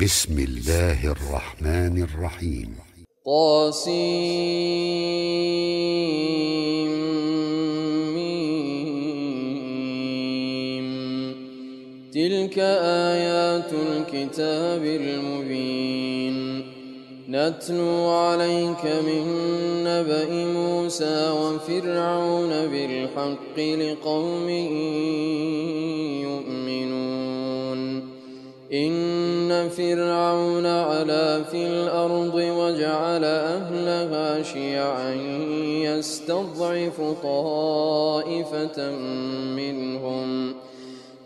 بسم الله الرحمن الرحيم. طاسيم. تلك آيات الكتاب المبين نتلو عليك من نبأ موسى وفرعون بالحق لقوم يؤمنون. إن فرعون علا في الأرض وجعل أهلها شيعا يستضعف طائفة منهم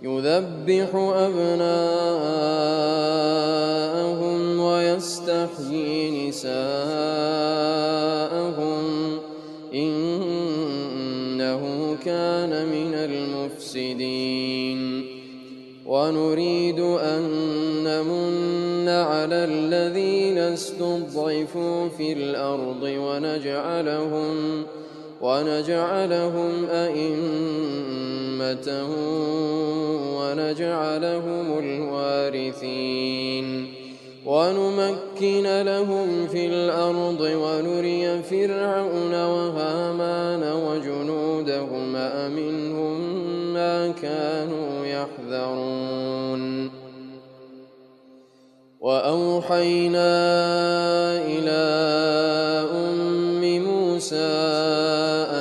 يذبح أبناءهم ويستحيي نساءهم إنه كان من المفسدين. ونريد أن نمن على الذين استضعفوا في الأرض ونجعلهم أئمة ونجعلهم الوارثين ونمكن لهم في الأرض ونري فرعون وهامان وجنودهما منهم ما كانوا يحذرون. وأوحينا إلى أم موسى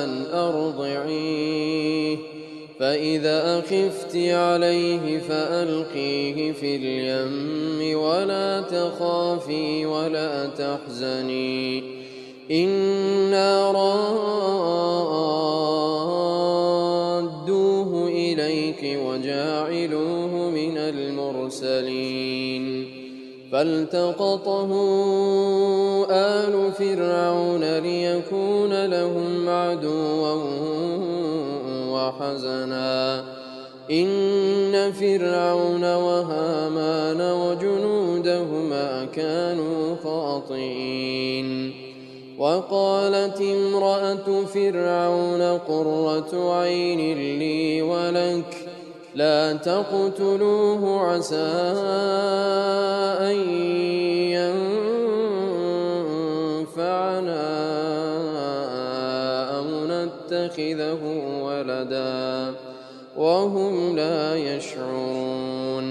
أن أرضعيه فإذا خفت عليه فألقيه في اليم ولا تخافي ولا تحزني إنا رادوه إليك وجاعلوه من المرسلين. فالتقطه آل فرعون ليكون لهم عدوا وحزنا إن فرعون وهامان وجنودهما كانوا خاطئين. وقالت امرأة فرعون قرة عين لي ولك لا تقتلوه عسى أن ينفعنا أو نتخذه ولدا وهم لا يشعرون.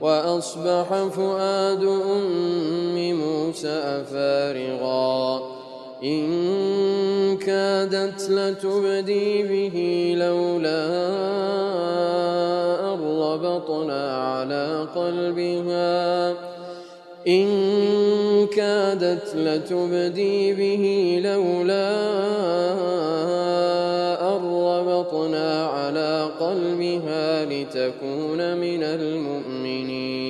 وأصبح فؤاد أم موسى فارغا إن كادت لتبدي به لولا أن ربطنا على قلبها لتكون من المؤمنين.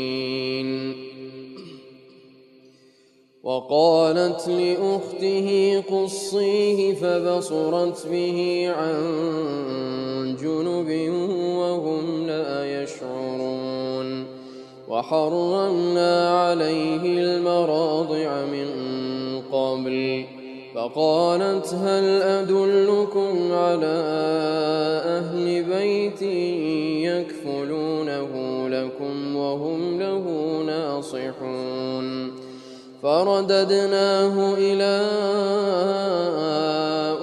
وقالت لأخته قصيه فبصرت به عن جنب وهم لا يشعرون. وحرمنا عليه المراضع من قبل فقالت هل أدلكم على أهل بيت يكفلونه لكم وهم له ناصحون. فرددناه إلى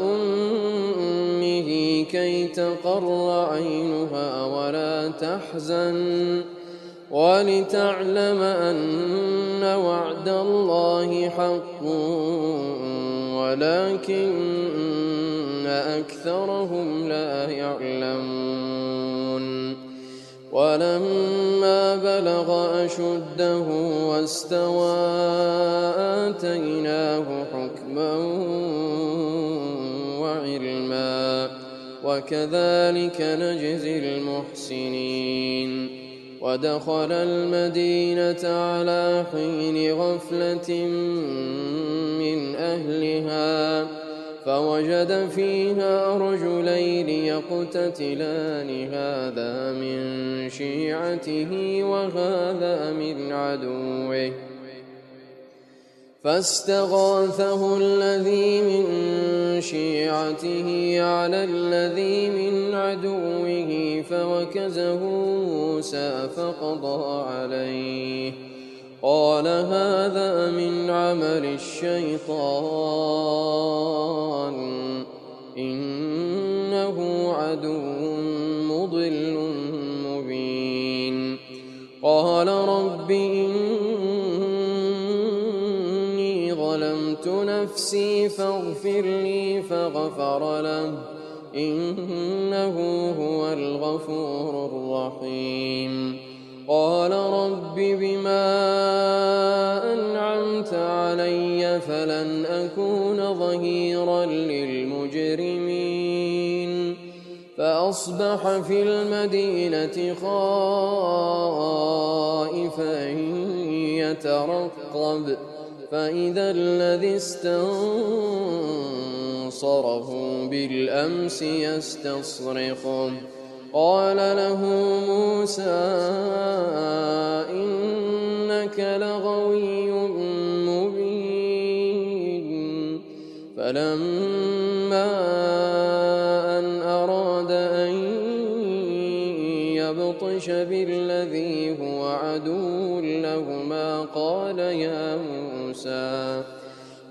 أمه كي تقر عينها ولا تحزن ولتعلم أن وعد الله حق ولكن أكثرهم لا يعلمون. ولما بلغ أشده واستوى آتيناه حكما وعلما وكذلك نجزي المحسنين. ودخل المدينة على حين غفلة من أهلها فوجد فيها رجلين يقتتلان هذا من شيعته وهذا من عدوه فاستغاثه الذي من شيعته على الذي من عدوه فوكزه موسى فقضى عليه قال هذا من عمل الشيطان إنه عدو مضل مبين قال رب إني ظلمت نفسي فاغفر لي فغفر له إنه هو الغفور الرحيم قال رب بما أنعمت علي فلن أكون ظهيرا للمجرمين فأصبح في المدينة خائفا يترقب فإذا الذي استنصره بالأمس يستصرخه قال له موسى إنك لغوي مبين فلما أن أراد أن يبطش بالذي هو عدو لهما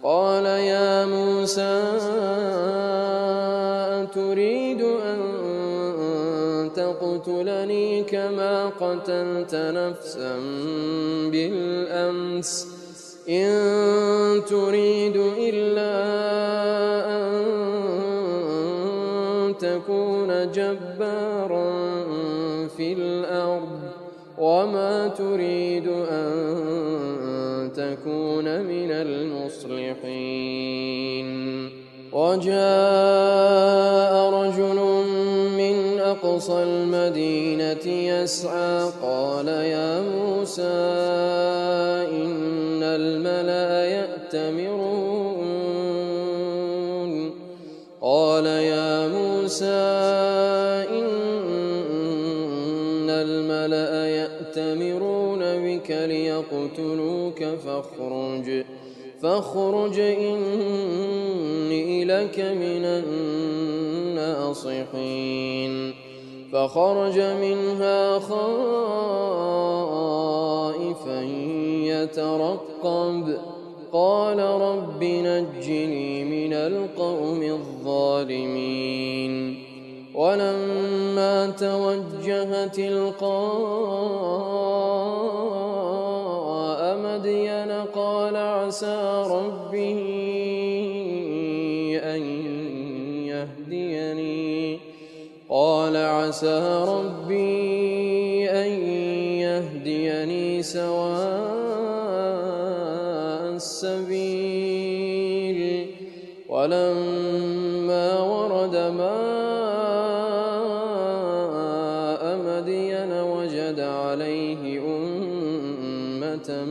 قال يا موسى أتريد أن تقتلني كما قتلت نفسا بالأمس إن تريد إلا أن تكون جبارا في الأرض وما تريد أن تكون من المصلحين وجاء رجل من أقصى المدينة يسعى قال يا موسى إن الملأ يأتمرون بك ليقتلوك فاخرج إني لك من الناصحين فخرج منها خائفا يترقب قال رب نجني من القوم الظالمين ولما توجه تلقاء مدين قال عسى ربي أن يهديني سواء السبيل ولما ورد ماء مدين وجد عليه أمة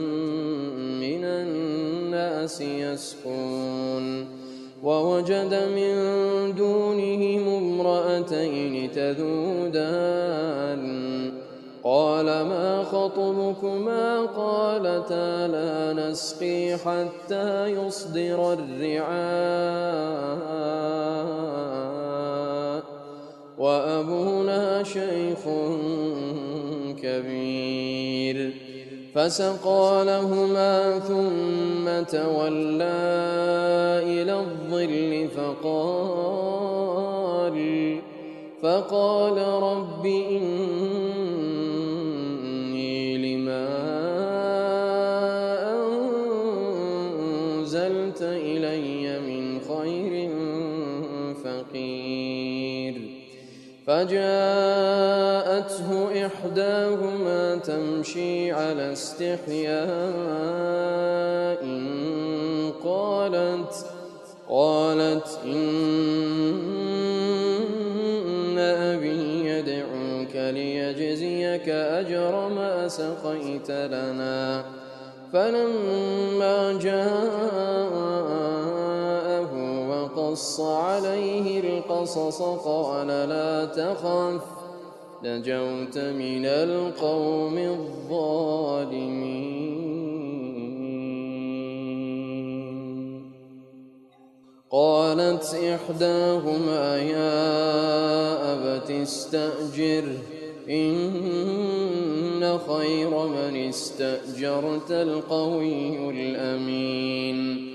من الناس يسقون ووجد من دونهم امرأتين تذودان قال ما خطبكما قالتا لا نسقي حتى يصدر الرعاء وأبونا شيخ كبير فسقى لهما ثم تولى إلى الظل فقال رب إني لما أنزلت إلي من خير فقير فجاءته إحداهما تمشي على استحياء قالت إن أبي يدعوك ليجزيك أجر ما سقيت لنا فلما جاءه وقص عليه القصص قال لا تخف نجوت من القوم الظالمين قالت إحداهما يا أبت استأجره إن خير من استأجرت القوي الأمين.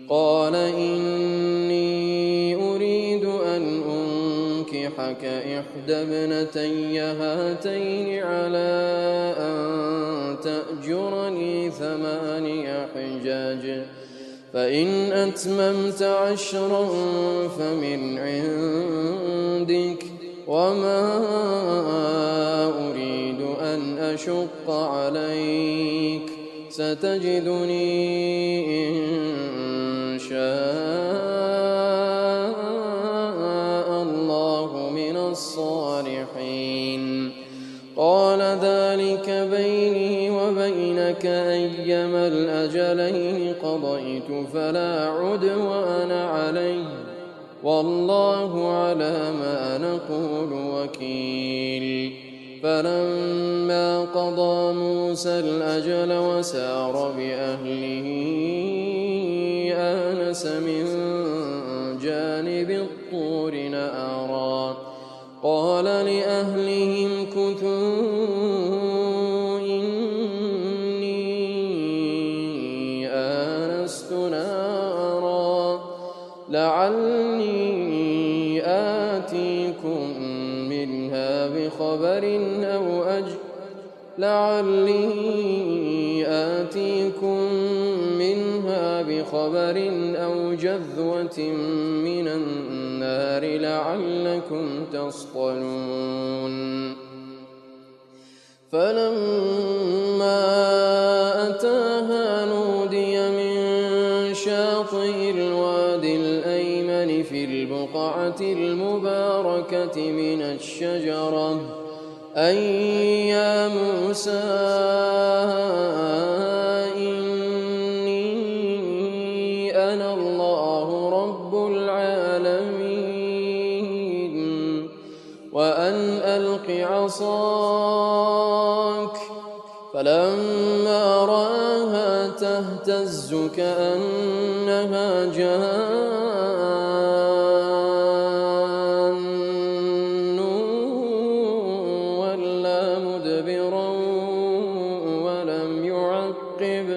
قال إني أريد أن أنكحك إحدى ابنتي هاتين على أن تأجرني 8 حجاج، فإن أتممت 10 فمن عندك، وما أريد أن أشق عليك، ستجدني إن شاء الله من الصالحين. قال ذلك بيني وبينك أيما الأجلين قضيت فلا عدوان علي، والله على ما نقول وكيل. فلما قضى موسى الأجل وسار بأهله آنس من جانب الطور نارا، قال لأهلهم كثوا إني آنست نارا لعلي آتيكم منها بخبر أو جذوة من النار لعلكم تصطلون. فلما أتاها نودي من شاطئ الوادي الأيمن في البقعة المباركة من الشجرة أن يا موسى إني أنا الله رب العالمين، وأن ألق عصاك. فلما رآها تهتز كأنها جان ولا مدبرا ولم يعقب،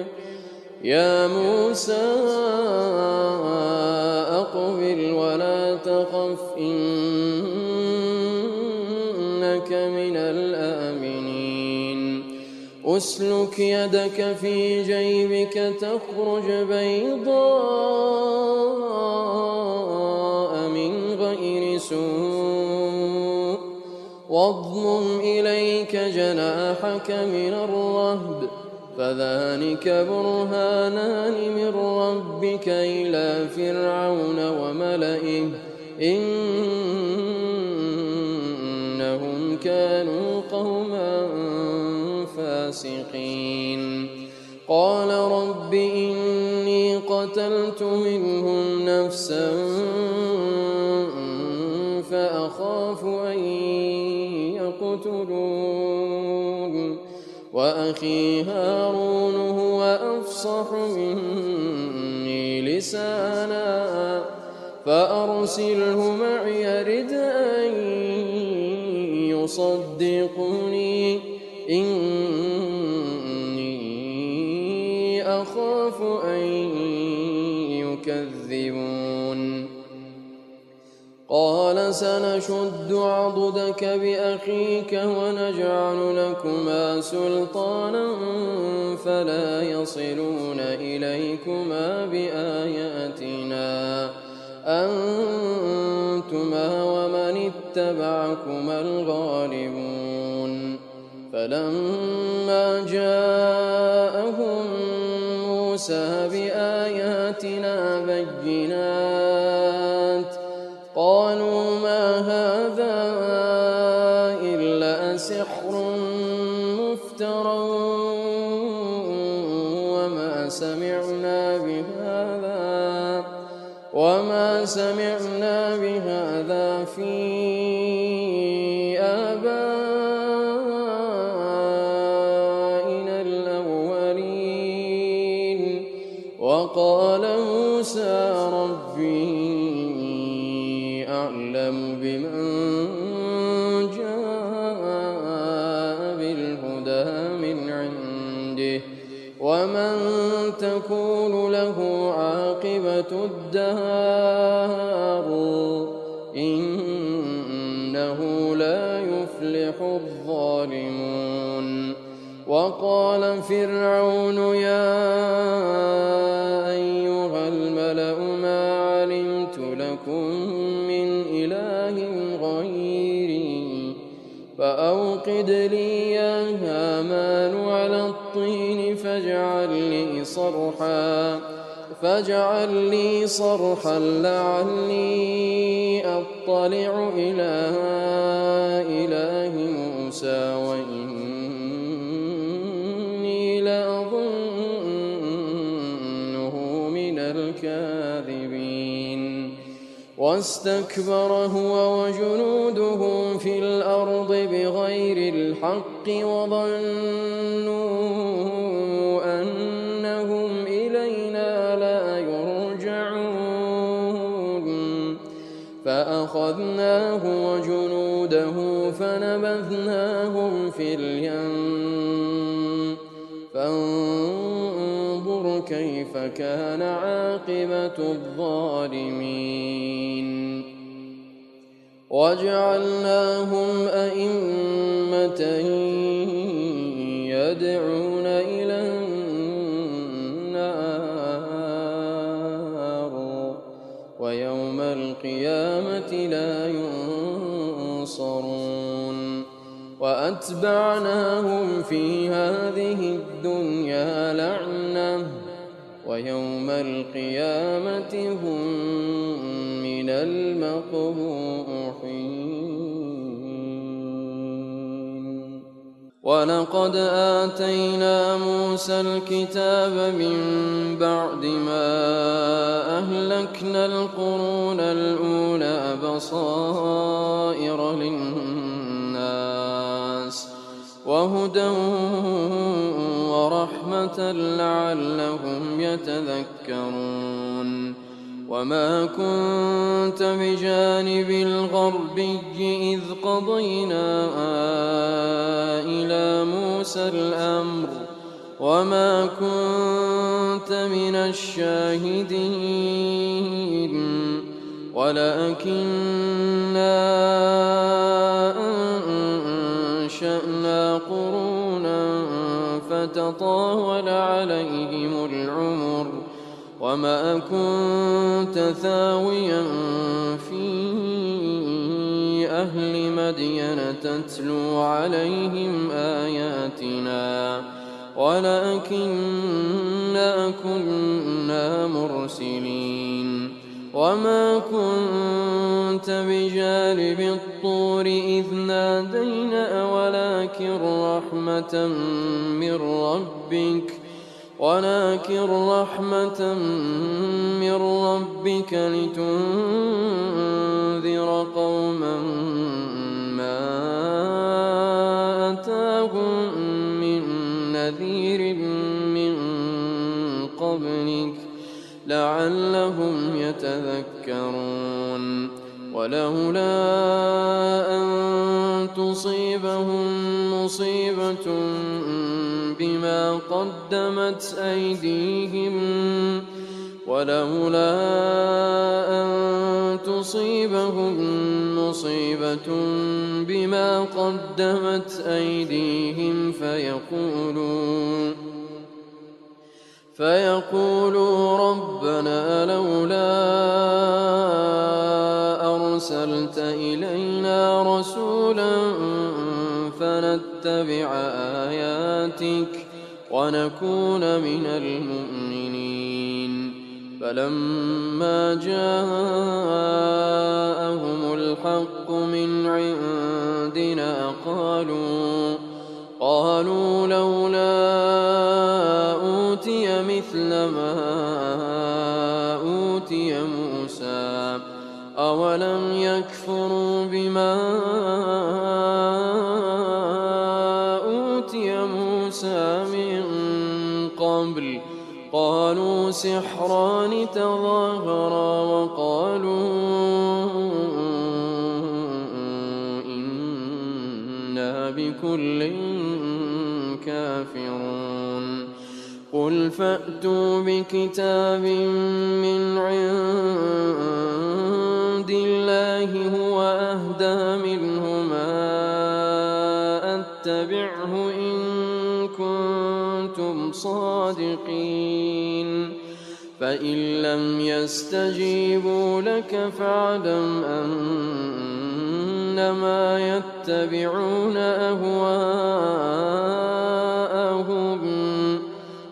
يا موسى أقبل ولا تخف إنك من الآمنين. أسلك يدك في جيبك تخرج بيضاء من غير سوء، واضمم إليك جناحك من الرهب، فذلك برهانان من ربك إلى فرعون وملئه إنهم كانوا قوما فاسقين. قال رب إني قتلت منهم نفسا فأخاف أن يقتلون، وأخي هارون هو أفصح مني لسانا فأرسله معي رد أن يصدقني إني أخاف أن يكذبون. قال سنشد عضدك بأخيك ونجعل لكما سلطانا فلا يصلون إليكما بآياتنا أنتما ومن اتبعكما الغالبون. فلما جاءهم موسى بآياتنا بينات قالوا ما هذا إلا سحر مفترى وما سمعنا بهذا في آبائنا الأولين. وقال موسى ربي أعلم بمن جاء ومن تكون له عاقبة الدار إنه لا يفلح الظالمون. وقال فرعون يا أيها الملأ ما علمت لكم من إله غيري فأوقد لي يا هامان على الطين فاجعل لي صرحا لعلي أطلع إلى إله موسى وإني لأظنه من الكاذبين. واستكبر هو وجنوده في الأرض بغير الحق وظنوا أنهم إلينا لا يرجعون فأخذناه وجنوده فنبذناهم في اليم فانظر كيف كان عاقبة الظالمين. وجعلناهم أئمة يدعون إلى النار ويوم القيامة لا ينصرون. وأتبعناهم في هذه الدنيا لعنة ويوم القيامة هم من المقبوحين. ولقد آتينا موسى الكتاب من بعد ما أهلكنا القرون الأولى بصائر للناس وهدى ورحمة لعلهم يتذكرون. وما كنت بجانب الغربي إذ قضينا إلى موسى الأمر وما كنت من الشاهدين ولكننا أنشأنا قرونا فتطاول عليهم العمر وما كنت ثاويا في أهل مدين تتلو عليهم آياتنا ولكننا كنا مرسلين. وما كنت بجانب الطور إذ نادينا ولكن رحمة من ربك لتنذر قوما ما أتاهم من نذير من قبلك لعلهم يتذكرون. ولولا أن تصيبهم مصيبة بما قدمت أيديهم فيقولوا ربنا لولا أرسلت إلينا رسولا فنتبع آياتك ونكون من المؤمنين. فلما جاءهم الحق من عندنا قالوا لولا أوتي مثل ما أوتي موسى أولم يكفروا بما أوتي موسى من قبل قالوا سحران تظاهرا وقالوا إنا بكل كافرون. قل فأتوا بكتاب من عند الله هو أهدى منهما أتبعه إن كنتم صادقين فإن لم يستجيبوا لك فاعلم أنما يتبعون أهواءهم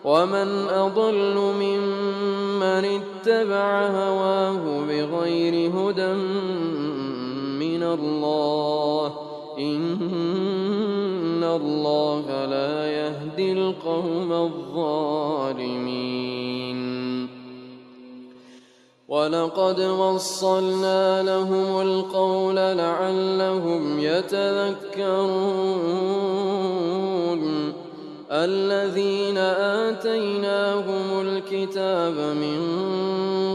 ومن أضل ممن اتبع هواه بغير هدى من الله إن الله لا يهدي القوم الظالمين ولقد وصلنا لهم القول لعلهم يتذكرون الذين آتيناهم الكتاب من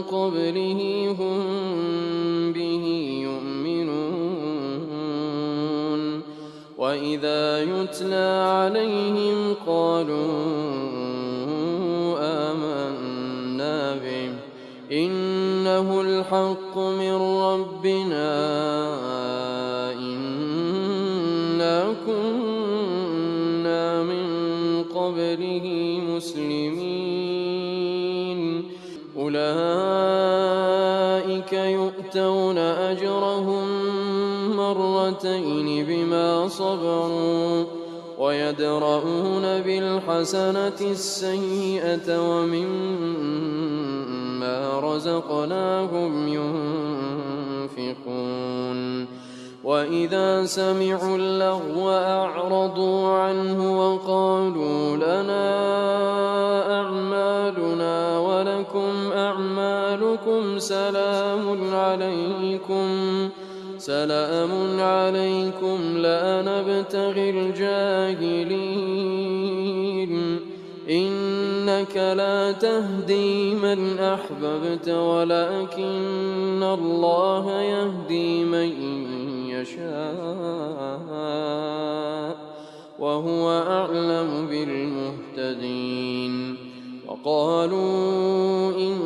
قبله هم به يؤمنون وإذا يتلى عليهم قالوا آمنا به إنه الحق من ربنا إنا كنا من قبله مسلمين أولئك يؤتون أجرهم مرتين بما صبروا ويدرؤون بالحسنة السيئة ومما رزقناهم ينفقون وإذا سمعوا اللغو أعرضوا عنه وقالوا لنا أعمالنا ولكم أعمالكم سلام عليكم لا نبتغي الجاهلين إنك لا تهدي من أحببت ولكن الله يهدي من يشاء وهو أعلم بالمهتدين وقالوا إن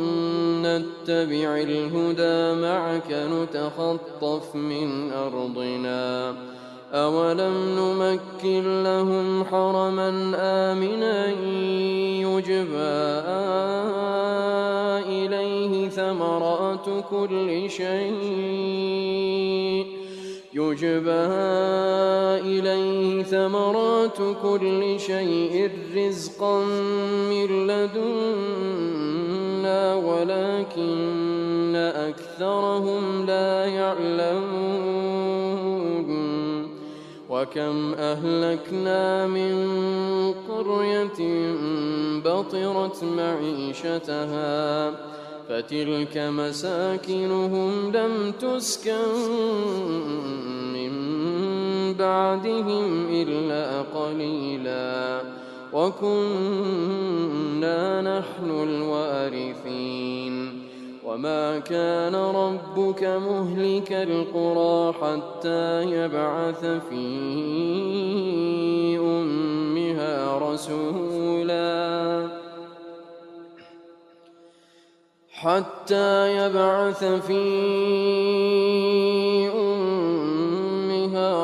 نتبع الهدى معك نتخطف من أرضنا أولم نمكن لهم حرما آمنا يجبى إليه ثمرات كل شيء رزقا من لدنا ولكن أكثرهم لا يعلمون وكم أهلكنا من قرية بطرت معيشتها فتلك مساكنهم لم تسكن من بعدهم إلا قليلا وكنا نحن الوارثين وما كان ربك مهلك القرى حتى يبعث في أمها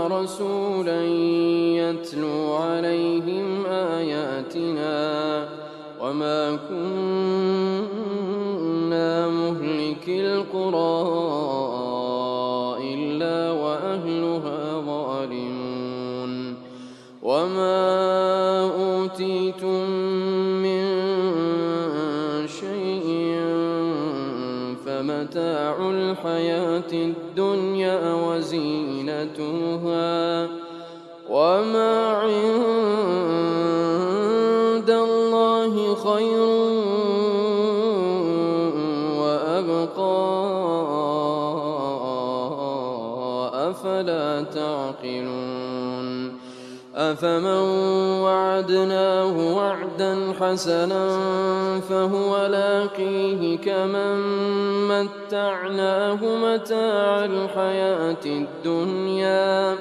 رسولا يتلو عليهم آياتنا وما كنا مهلك القرى إلا وأهلها ظالمون وما أوتيتم من شيء فمتاع الحياة الدنيا وزينتها وما عند الله خير وأبقى أفلا تعقلون أفمن وعدناه وعدا حسنا فهو لاقيه كمن متعناه متاع الحياة الدنيا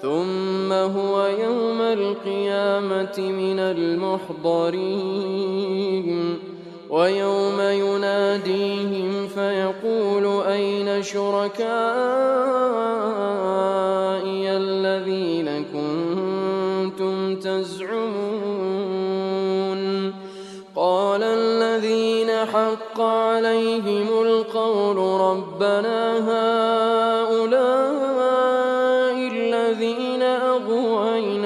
ثم هو يوم القيامة من المحضرين ويوم يناديهم فيقول أين شركائي الذين كنتم تزعمون قال الذين حق عليهم القول ربنا هؤلاء الذين أغويناهم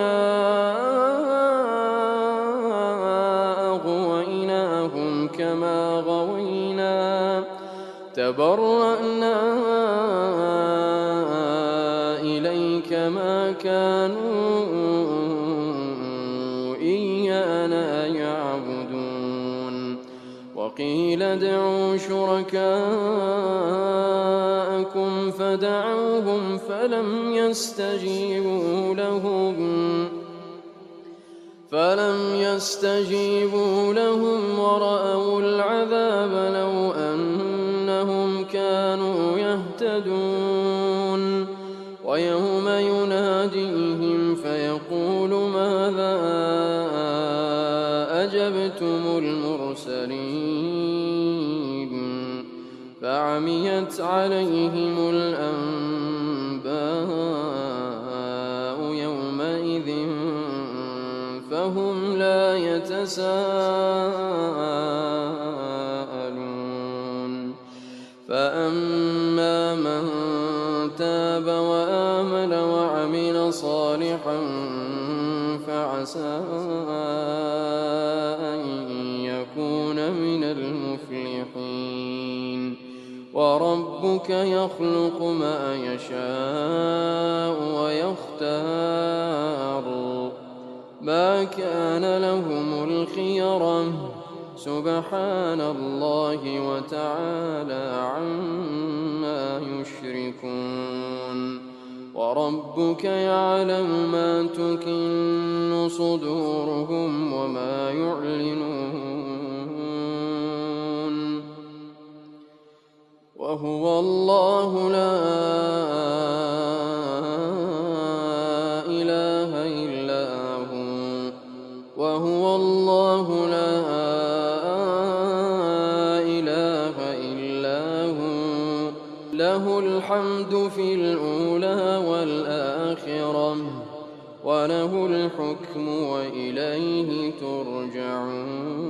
كما غوينا تبرأنا إليك ما كانوا إيانا يعبدون وقيل ادعوا شركاءكم فدعوهم فلم يستجيبوا لهم ورأوا العذاب لو أنهم كانوا يهتدون ويوم يناديهم فيقول ماذا أجبتم المرسلين فعميت عليهم الأنباء يومئذ فهم لا يتساءلون فأما من تاب وآمن وعمل صالحا فعسى أن يكون من المفلحين وربك يخلق ما يشاء ويختار ما كان لهم الخيرة سبحان الله وتعالى عما يشركون وربك يعلم ما تكن صدورهم وما يعلنون وهو الله لا إله إلا هو وهو الله لا إله إلا هو له الحمد في الأولى والآخرة وله الحكم وإليه ترجعون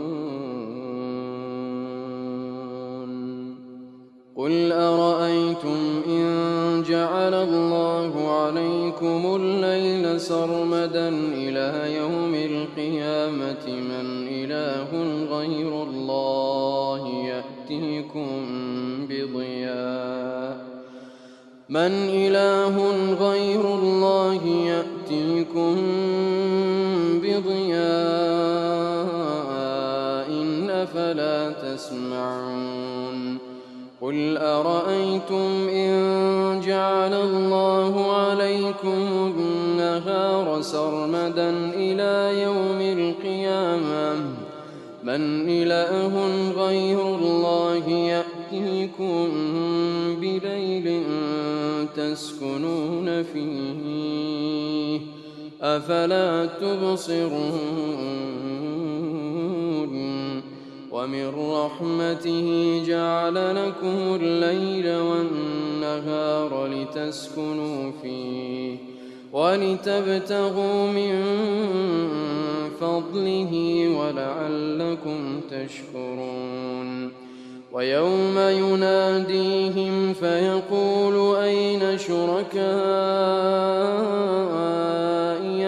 قل أرأيتم إن جعل الله عليكم الليل سرمدا إلى يوم القيامة من إله غير الله يأتيكم بضياء أفلا تسمعون قل أرأيتم إن جعل الله عليكم النهار سرمدا إلى يوم القيامة من إله غير الله يأتيكم بليل تسكنون فيه أفلا تبصرون ومن رحمته جعل لكم الليل والنهار لتسكنوا فيه ولتبتغوا من فضله ولعلكم تشكرون ويوم يناديهم فيقول أين شركائي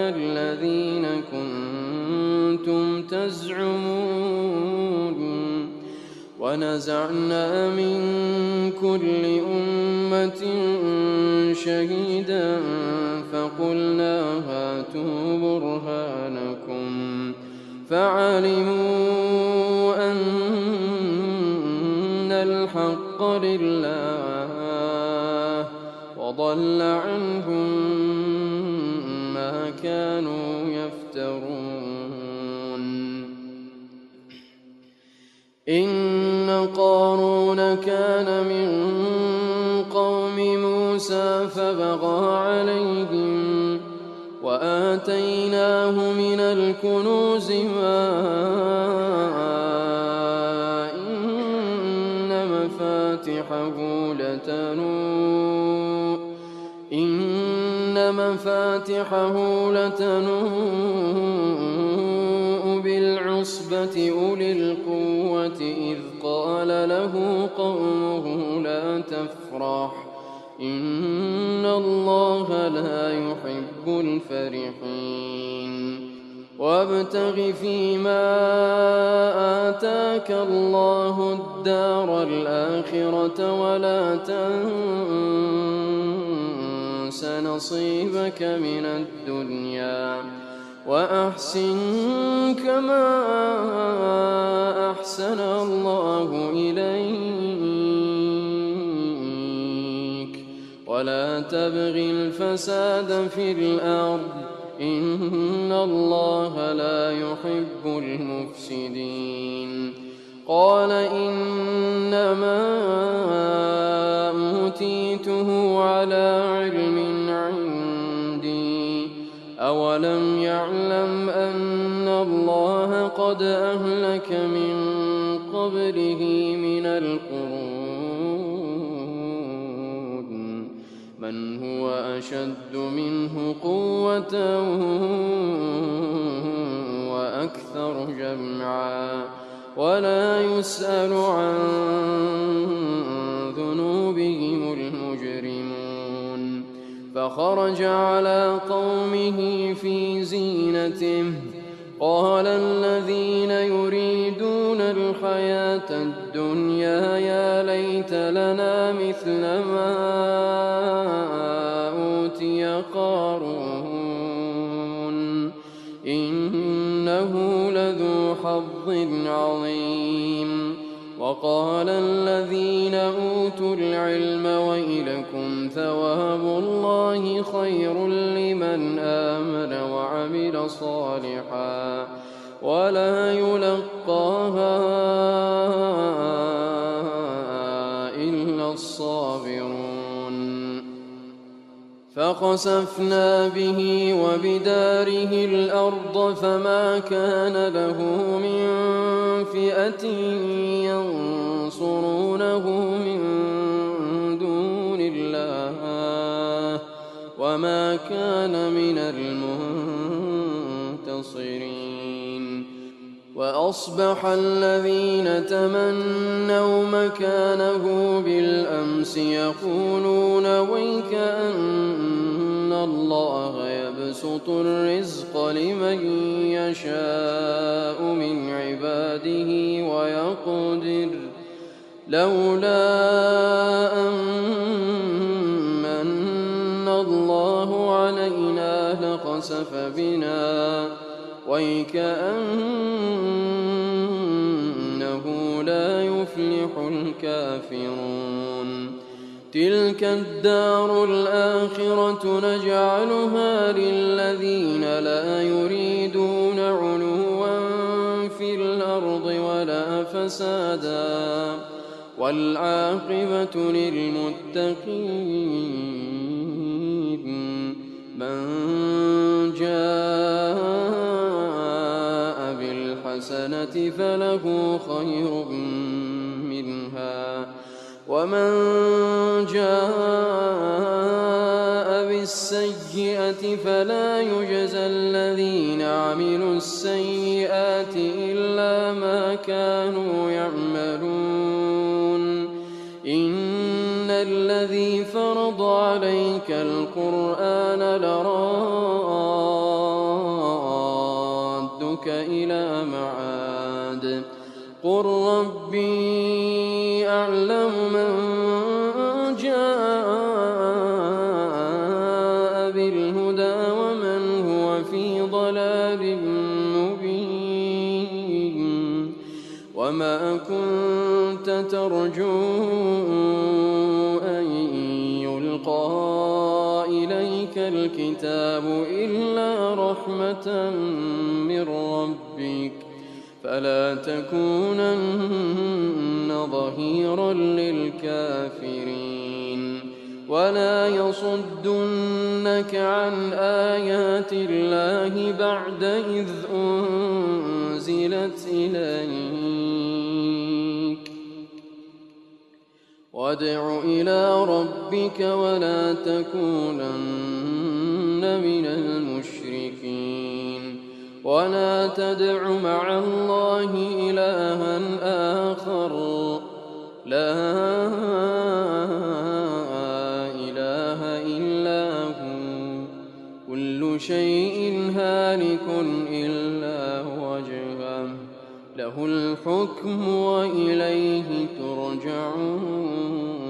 الذين كنتم تزعمون ونزعنا من كل أمة شهيدا فقلنا هاتوا برهانكم فعلموا أن الحق لله وضل عنهم ما كانوا يفترون إن قارون كان من قوم موسى فبغى عليهم آتيناه من الكنوز ما إن مفاتحه لتنوء بالعصبة أولي القوة إذ قال له قومه لا تفرح إن الله لا يحب الفرحين وابتغ فيما آتاك الله الدار الآخرة ولا تنس نصيبك من الدنيا وأحسن كما أحسن الله إليك ولا تبغ الفساد في الأرض إن الله لا يحب المفسدين قال إنما أوتيته على علم عندي أولم يعلم أن الله قد أهلك من قبله من القرون من هو أشد منه قوة وأكثر جمعا ولا يسأل عن ذنوبهم المجرمون فخرج على قومه في زينته قال الذين يريدون الحياة الدنيا يا ليت لنا مثل ما أوتي قارون إنه لذو حظ عظيم وقال الذين أوتوا العلم ويلكم ثواب الله خير لمن آمن وعمل صالحا ولا يلقاها إلا الصابرون فخسفنا به وبداره الأرض فما كان له من فئة ينصرونه من دون الله وما كان من المنتصرين وأصبح الذين تمنوا مكانه بالأمس يقولون ويك أن الله يبسط الرزق لمن يشاء من عباده ويقدر لولا أن من الله علينا لخسف بنا ويكأنه لا يفلح الكافرون تلك الدار الآخرة نجعلها للذين لا يريدون علوا في الأرض ولا فسادا والعاقبة للمتقين من جاء بالحسنة فله خير منها ومن جاء بالسيئة فلا يجزى الذين عملوا السيئات إلا ما كانوا يعملون إن الذي فرض عليك القرآن لرادك إلى معاد قل ربي أعلم من جاء بالهدى ومن هو في ضلال مبين وما كنت ترجو أن يلقى إليك الكتاب إلا رحمة من ربك فلا تكونن ظهيرا للكافرين ولا يصدنك عن آيات الله بعد إذ أنزلت إليك وادع إلى ربك ولا تكونن من المشركين ولا تدع مع الله إلها آخر لا إله إلا هو كل شيء هالك إلا وجهه له الحكم وإليه ترجعون